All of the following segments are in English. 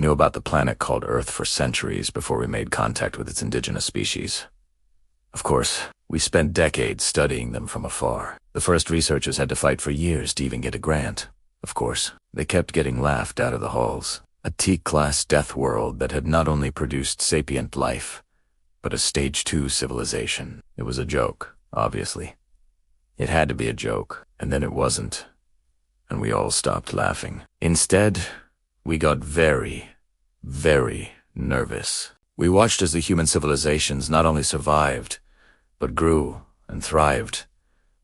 knew about the planet called Earth for centuries before we made contact with its indigenous species. Of course, we spent decades studying them from afar. The first researchers had to fight for years to even get a grant. Of course, they kept getting laughed out of the halls. A T-class death world that had not only produced sapient life, but a Stage 2 civilization. It was a joke, obviously. It had to be a joke, and then it wasn't. And we all stopped laughing. Instead, we got very, very nervous. We watched as the human civilizations not only survived, but grew and thrived,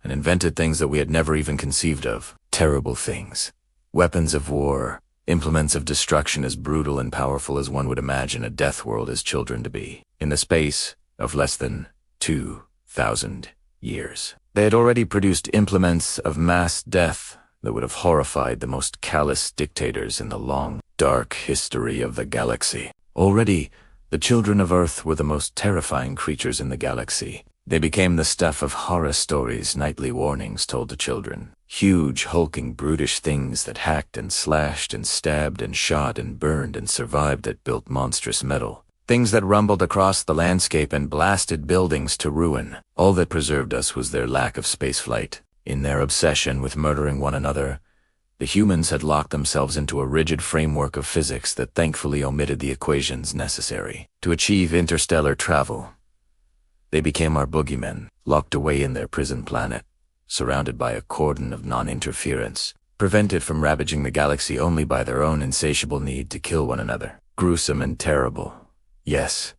and invented things that we had never even conceived of. Terrible things. Weapons of war, implements of destruction as brutal and powerful as one would imagine a death world as children to be. In the space of less than 2,000 years. They had already produced implements of mass death that would have horrified the most callous dictators in the long, dark history of the galaxy. Already, the children of Earth were the most terrifying creatures in the galaxy. They became the stuff of horror stories, nightly warnings told to children. Huge, hulking, brutish things that hacked and slashed and stabbed and shot and burned and survived that built monstrous metal. Things that rumbled across the landscape and blasted buildings to ruin. All that preserved us was their lack of spaceflight. In their obsession with murdering one another, the humans had locked themselves into a rigid framework of physics that thankfully omitted the equations necessary to achieve interstellar travel. They became our boogeymen, locked away in their prison planet, surrounded by a cordon of non-interference, prevented from ravaging the galaxy only by their own insatiable need to kill one another. Gruesome and terrible, yes.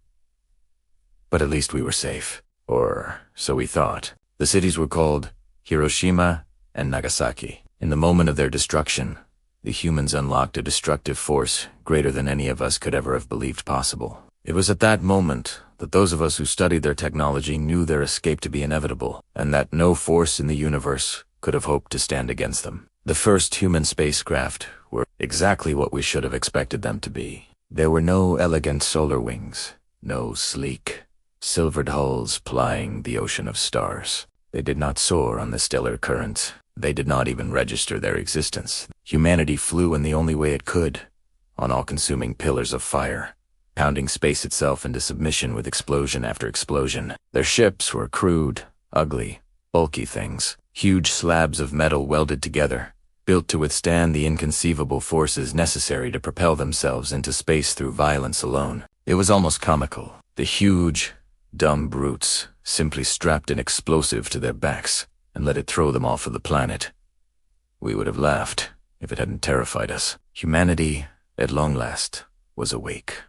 But at least we were safe. Or so we thought. The cities were called Hiroshima and Nagasaki. In the moment of their destruction, the humans unlocked a destructive force greater than any of us could ever have believed possible. It was at that moment that those of us who studied their technology knew their escape to be inevitable, and that no force in the universe could have hoped to stand against them. The first human spacecraft were exactly what we should have expected them to be. There were no elegant solar wings, no sleek, silvered hulls plying the ocean of stars. They did not soar on the stellar currents. They did not even register their existence. Humanity flew in the only way it could, on all-consuming pillars of fire, pounding space itself into submission with explosion after explosion. Their ships were crude, ugly, bulky things, huge slabs of metal welded together, built to withstand the inconceivable forces necessary to propel themselves into space through violence alone. It was almost comical. The huge, dumb brutes simply strapped an explosive to their backs and let it throw them off of the planet. We would have laughed if it hadn't terrified us. Humanity, at long last, was awake.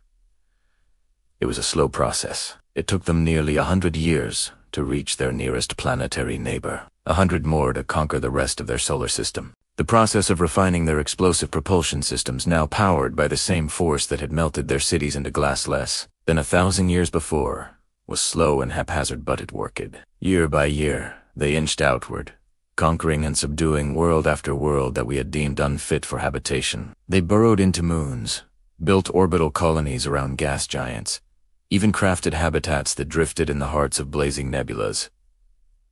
It was a slow process. It took them nearly 100 years to reach their nearest planetary neighbor, 100 more to conquer the rest of their solar system. The process of refining their explosive propulsion systems, now powered by the same force that had melted their cities into glass less than 1,000 years before, was slow and haphazard, but it worked. Year by year, they inched outward, conquering and subduing world after world that we had deemed unfit for habitation. They burrowed into moons, built orbital colonies around gas giants, even crafted habitats that drifted in the hearts of blazing nebulas.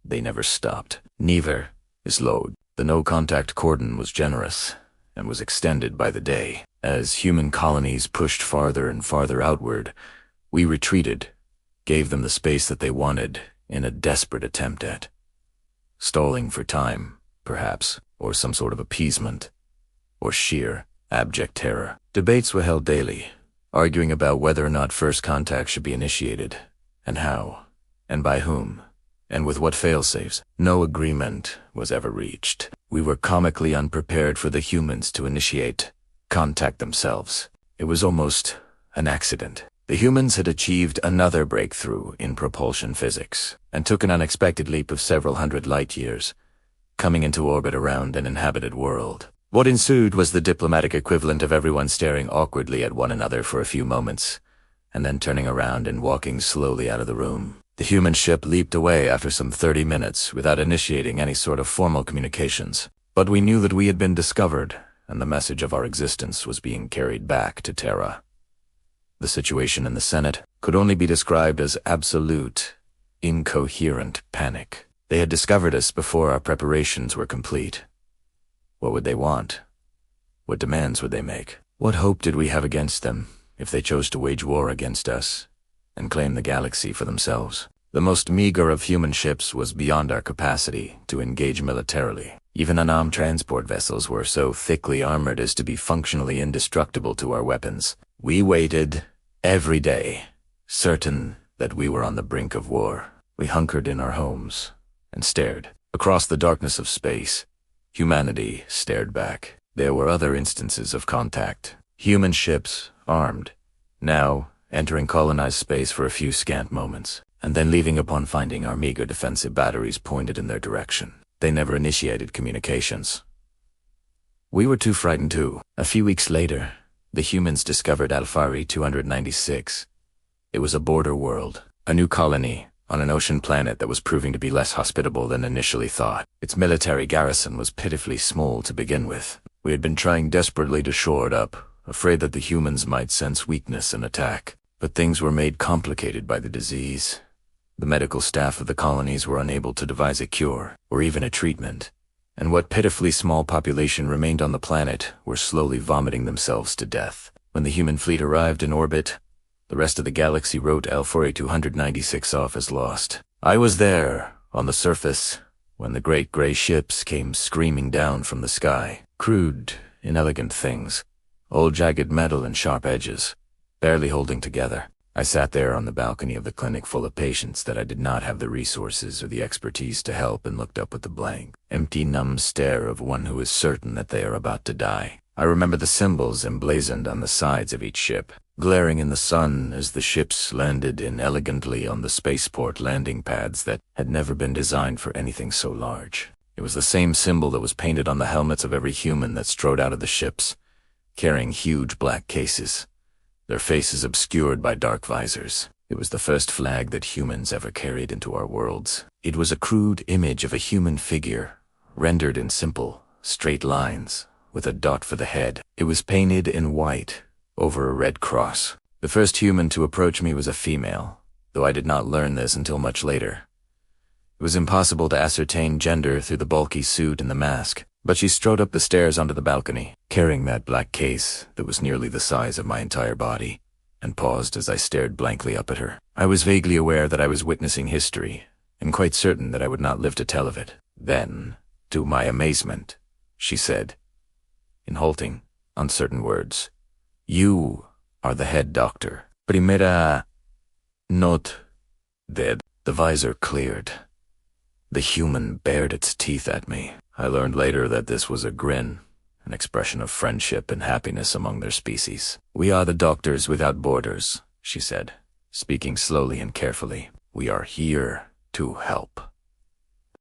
They never stopped. Neither is load. The no-contact cordon was generous and was extended by the day. As human colonies pushed farther and farther outward, we retreated, gave them the space that they wanted in a desperate attempt at stalling for time, perhaps, or some sort of appeasement, or sheer, abject terror. Debates were held daily, arguing about whether or not first contact should be initiated, and how, and by whom, and with what fail-safes. No agreement was ever reached. We were comically unprepared for the humans to initiate contact themselves. It was almost an accident. The humans had achieved another breakthrough in propulsion physics, and took an unexpected leap of several hundred light-years, coming into orbit around an inhabited world. What ensued was the diplomatic equivalent of everyone staring awkwardly at one another for a few moments, and then turning around and walking slowly out of the room. The human ship leaped away after some 30 minutes without initiating any sort of formal communications. But we knew that we had been discovered, and the message of our existence was being carried back to Terra. The situation in the Senate could only be described as absolute, incoherent panic. They had discovered us before our preparations were complete. What would they want? What demands would they make? What hope did we have against them if they chose to wage war against us and claim the galaxy for themselves? The most meager of human ships was beyond our capacity to engage militarily. Even unarmed transport vessels were so thickly armored as to be functionally indestructible to our weapons. We waited every day, certain that we were on the brink of war. We hunkered in our homes and stared. Across the darkness of space, humanity stared back. There were other instances of contact. Human ships, armed, now entering colonized space for a few scant moments, and then leaving upon finding our meager defensive batteries pointed in their direction. They never initiated communications. We were too frightened too. A few weeks later, the humans discovered Alfari 296. It was a border world, a new colony on an ocean planet that was proving to be less hospitable than initially thought. Its military garrison was pitifully small to begin with. We had been trying desperately to shore it up, afraid that the humans might sense weakness and attack. But things were made complicated by the disease. The medical staff of the colonies were unable to devise a cure, or even a treatment. And what pitifully small population remained on the planet were slowly vomiting themselves to death. When the human fleet arrived in orbit, the rest of the galaxy wrote Alfari 296 off as lost. I was there, on the surface, when the great gray ships came screaming down from the sky. Crude, inelegant things, all jagged metal and sharp edges, barely holding together. I sat there on the balcony of the clinic full of patients that I did not have the resources or the expertise to help and looked up with the blank, empty, numb stare of one who is certain that they are about to die. I remember the symbols emblazoned on the sides of each ship, glaring in the sun as the ships landed inelegantly on the spaceport landing pads that had never been designed for anything so large. It was the same symbol that was painted on the helmets of every human that strode out of the ships, carrying huge black cases, their faces obscured by dark visors. It was the first flag that humans ever carried into our worlds. It was a crude image of a human figure, rendered in simple, straight lines, with a dot for the head. It was painted in white, over a red cross. The first human to approach me was a female, though I did not learn this until much later. It was impossible to ascertain gender through the bulky suit and the mask, but she strode up the stairs onto the balcony, carrying that black case that was nearly the size of my entire body, and paused as I stared blankly up at her. I was vaguely aware that I was witnessing history, and quite certain that I would not live to tell of it. Then, to my amazement, she said, in halting, uncertain words, "You are the head doctor." Primera not dead. The visor cleared. The human bared its teeth at me. I learned later that this was a grin, an expression of friendship and happiness among their species. "We are the Doctors Without Borders," she said, speaking slowly and carefully. "We are here to help."